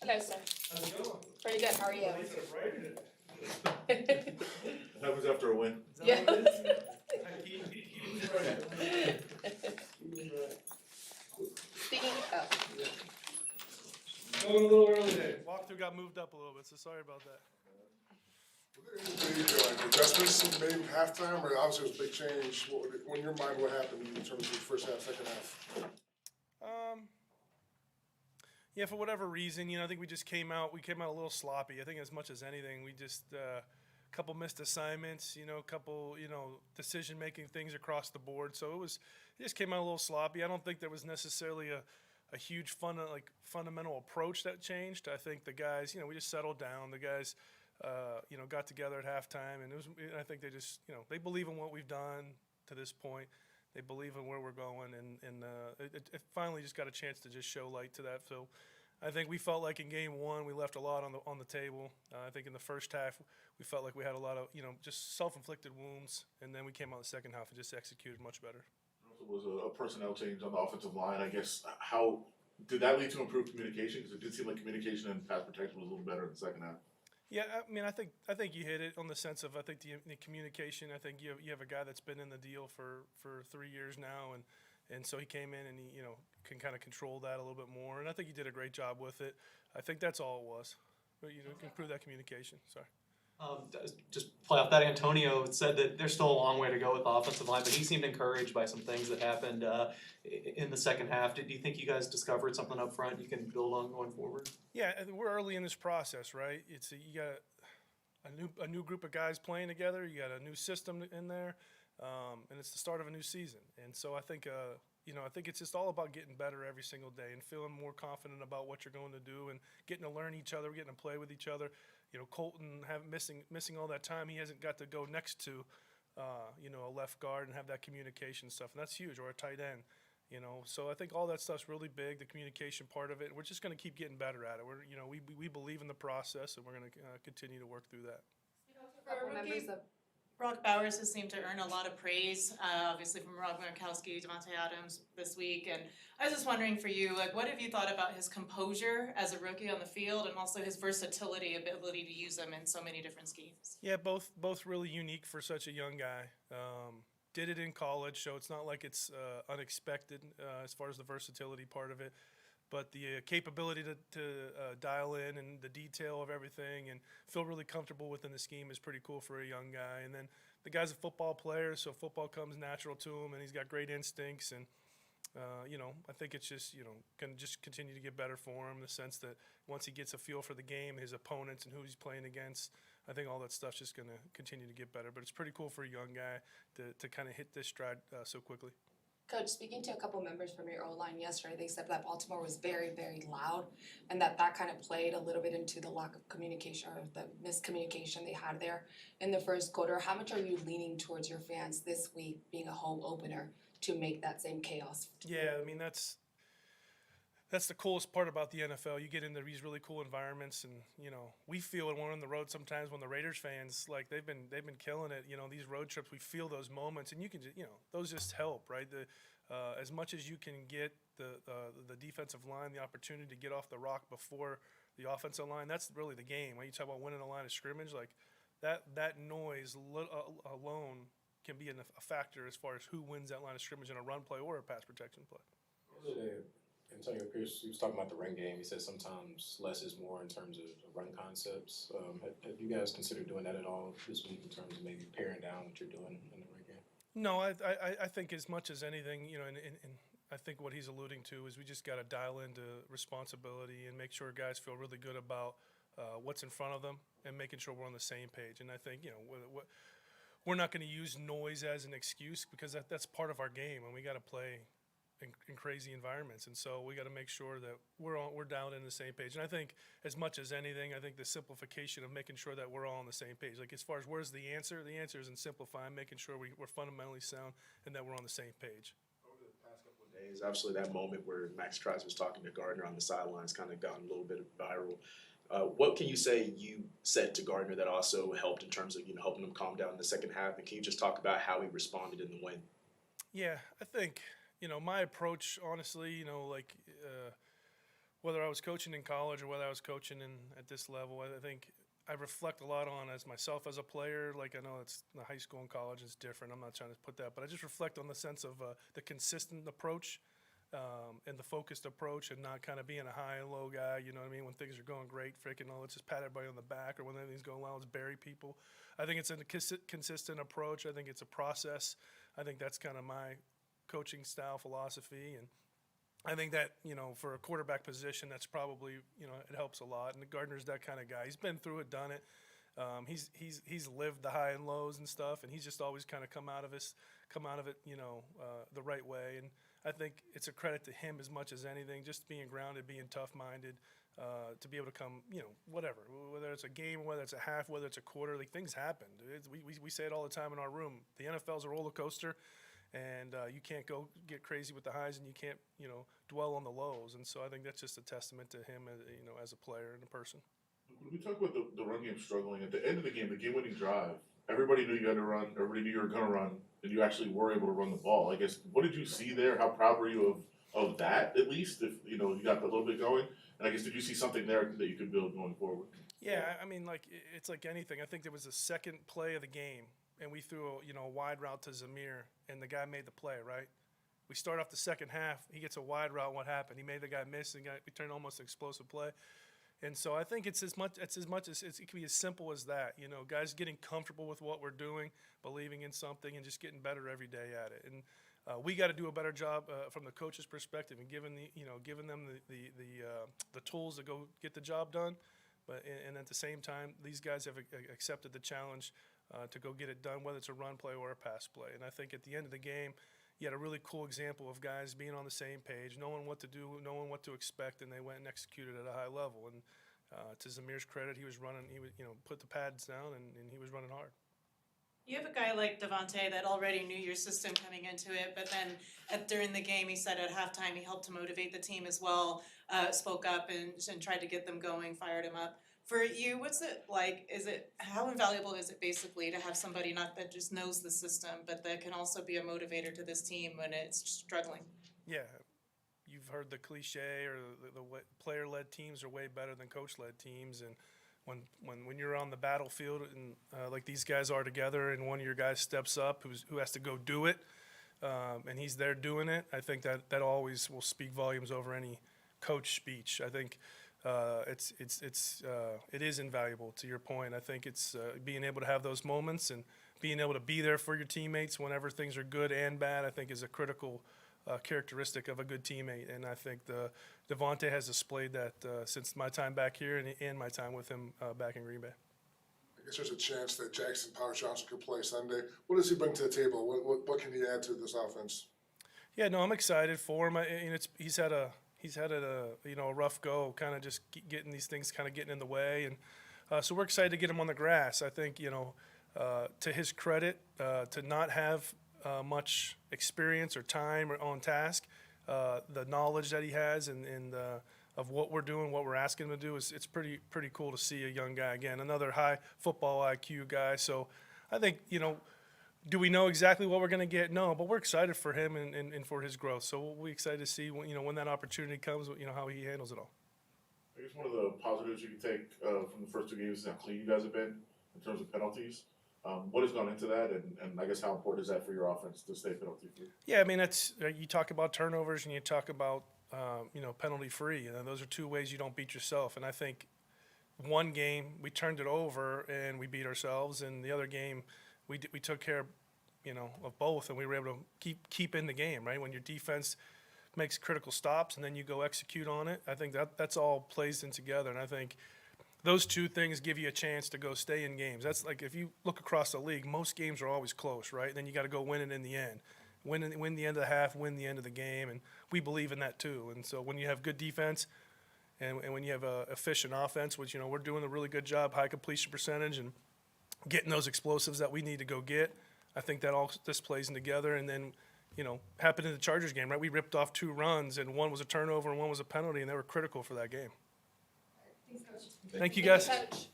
Hello, sir. How's it going? Pretty good. How are you? Well, you said brighter today. That happens after a win. Is that Yeah. what it is? Keep it bright. Keep it bright. Speaking of, Going a little early today. Walkthrough got moved up a little bit, so sorry about that. Were there any big adjustments made halftime, or obviously it was a big change? In your mind, what happened in terms of first half, second half? Yeah, for whatever reason, I think we came out a little sloppy. I think as much as anything, we just couple missed assignments, couple, decision-making things across the board. So it just came out a little sloppy. I don't think there was necessarily a huge fundamental approach that changed. I think the guys, we just settled down. The guys, got together at halftime, and I think they just, they believe in what we've done to this point. They believe in where we're going, and it finally just got a chance to just show light to that. So I think we felt like in game one we left a lot on the table. I think in the first half we felt like we had a lot of just self-inflicted wounds, and then we came out the second half and just executed much better. There also was a personnel change on the offensive line. I guess how did that lead to improved communication? Because it did seem like communication and pass protection was a little better in the second half. Yeah, I mean, I think you hit it on the sense of the communication. I think you have a guy that's been in the deal for 3 years now, and so he came in and he can kind of control that a little bit more. And I think he did a great job with it. I think that's all it was. But improve that communication. Sorry. Just play off that. Antonio said that there's still a long way to go with the offensive line, but he seemed encouraged by some things that happened in the second half. Do you think you guys discovered something up front you can build on going forward? Yeah, we're early in this process, right? You got a new group of guys playing together. You got a new system in there, and it's the start of a new season. And so I think I think it's just all about getting better every single day and feeling more confident about what you're going to do and getting to learn each other, getting to play with each other. Colton missing all that time. He hasn't got to go next to, a left guard and have that communication stuff, and that's huge, or a tight end. So I think all that stuff's really big, the communication part of it. We're just going to keep getting better at it. We believe in the process, and we're going to continue to work through that. for members of, Brock Bowers has seemed to earn a lot of praise, obviously from Rob Gronkowski, Davante Adams this week, and I was just wondering for you, what have you thought about his composure as a rookie on the field, and also his versatility, ability to use them in so many different schemes? Yeah, both really unique for such a young guy. Did it in college, so it's not like it's unexpected as far as the versatility part of it. But the capability to dial in and the detail of everything and feel really comfortable within the scheme is pretty cool for a young guy. And then the guy's a football player, so football comes natural to him, and he's got great instincts. And I think it's just going to just continue to get better for him in the sense that once he gets a feel for the game, his opponents, and who he's playing against, I think all that stuff's just going to continue to get better. But it's pretty cool for a young guy to kind of hit this stride so quickly. Coach, speaking to a couple members from your O-line yesterday, they said that Baltimore was very, very loud, and that kind of played a little bit into the lack of communication or the miscommunication they had there in the first quarter. How much are you leaning towards your fans this week, being a home opener, to make that same chaos? Yeah, I mean that's the coolest part about the NFL. You get into these really cool environments, and we feel it when we're on the road sometimes when the Raiders fans they've been killing it. These road trips, we feel those moments, and you can just those just help, right? As much as you can get the defensive line the opportunity to get off the rock before the offensive line, that's really the game. When you talk about winning a line of scrimmage, like that noise alone can be a factor as far as who wins that line of scrimmage in a run play or a pass protection play. Antonio Pierce, he was talking about the run game. He said sometimes less is more in terms of run concepts. Have you guys considered doing that at all this week in terms of maybe paring down what you're doing in the run game? No, I think as much as anything, and I think what he's alluding to is we just got to dial into responsibility and make sure guys feel really good about what's in front of them and making sure we're on the same page. And I think, we're not going to use noise as an excuse because that's part of our game, and we got to play in crazy environments, and so we got to make sure that we're down in the same page. And I think as much as anything, I think the simplification of making sure that we're all on the same page. Like as far as where's the answer is in simplifying, making sure we're fundamentally sound and that we're on the same page. Over the past couple of days, obviously that moment where Max Trice was talking to Gardner on the sidelines kind of gotten a little bit viral. What can you say you said to Gardner that also helped in terms of helping him calm down in the second half? And can you just talk about how he responded in the win? Yeah, I think my approach, honestly, whether I was coaching in college or whether I was coaching at this level, I think I reflect a lot on as myself as a player. Like I know it's the high school and college is different. I'm not trying to put that, but I just reflect on the sense of the consistent approach and the focused approach, and not kind of being a high and low guy. You know what I mean? When things are going great, freaking, let's just pat everybody on the back, or when everything's going well, let's bury people. I think it's a consistent approach. I think it's a process. I think that's kind of my coaching style philosophy, and I think that, for a quarterback position, that's probably, it helps a lot. And Gardner's that kind of guy. He's been through it, done it. He's lived the high and lows and stuff, and he's just always kind of come out of it, the right way. And I think it's a credit to him as much as anything, just being grounded, being tough-minded, to be able to come, whatever, whether it's a game, whether it's a half, whether it's a quarter, like things happen. We say it all the time in our room. The NFL's a roller coaster. And you can't go get crazy with the highs, and you can't, dwell on the lows. And so I think that's just a testament to him, as a player and a person. When we talk about the run game struggling, at the end of the game-winning drive, everybody knew you had to run, everybody knew you were going to run, and you actually were able to run the ball. I guess, what did you see there? How proud were you of that, at least, if, you got a little bit going? And I guess, did you see something there that you could build going forward? Yeah, I mean, it's like anything. I think there was a second play of the game, and we threw a wide route to Zamir, and the guy made the play, right? We start off the second half, he gets a wide route. What happened? He made the guy miss, and we turned almost an explosive play. And so I think it's as much as it can be as simple as that. Guys getting comfortable with what we're doing, believing in something, and just getting better every day at it. And we got to do a better job from the coach's perspective, and giving them the tools to go get the job done. And at the same time, these guys have accepted the challenge to go get it done, whether it's a run play or a pass play. And I think at the end of the game, you had a really cool example of guys being on the same page, knowing what to do, knowing what to expect, and they went and executed at a high level. And to Zamir's credit, he was running, put the pads down, and he was running hard. You have a guy like Davante that already knew your system coming into it, but then during the game, he said at halftime he helped to motivate the team as well, spoke up and tried to get them going, fired them up. For you, what's it like? How invaluable is it basically to have somebody not that just knows the system, but that can also be a motivator to this team when it's struggling? Yeah, you've heard the cliche, or the player-led teams are way better than coach-led teams, and when you're on the battlefield and like these guys are together, and one of your guys steps up who has to go do it, and he's there doing it, I think that always will speak volumes over any coach speech. I think it is invaluable, to your point. I think it's being able to have those moments and being able to be there for your teammates whenever things are good and bad, I think is a critical characteristic of a good teammate. And I think Davante has displayed that since my time back here and my time with him back in Green Bay. I guess there's a chance that Jackson Powers-Johnson could play Sunday. What does he bring to the table? What can he add to this offense? Yeah, no, I'm excited for him. He's had a rough go, kind of just getting these things kind of getting in the way, and so we're excited to get him on the grass. I think to his credit, to not have much experience or time or on task, the knowledge that he has and of what we're doing, what we're asking him to do, it's pretty cool to see a young guy again, another high football IQ guy. So I think do we know exactly what we're going to get? No, but we're excited for him and for his growth. So we'll be excited to see when that opportunity comes, how he handles it all. I guess one of the positives you can take from the first two games is how clean you guys have been in terms of penalties. What has gone into that, and I guess how important is that for your offense to stay penalty free? Yeah, I mean, you talk about turnovers and you talk about penalty free. Those are two ways you don't beat yourself. And I think one game we turned it over and we beat ourselves, and the other game we took care of both, and we were able to keep in the game, right? When your defense makes critical stops and then you go execute on it, I think that's all plays in together. And I think those two things give you a chance to go stay in games. That's like if you look across the league, most games are always close, right? And then you got to go win it in the end. Win the end of the half, win the end of the game, and we believe in that too. And so when you have good defense and when you have a efficient offense, which we're doing a really good job, high completion percentage and getting those explosives that we need to go get, I think that all this plays in together. And then happened in the Chargers game, right? We ripped off 2 runs, and one was a turnover and one was a penalty, and they were critical for that game. Thanks, Coach. Thank you, guys. Coach.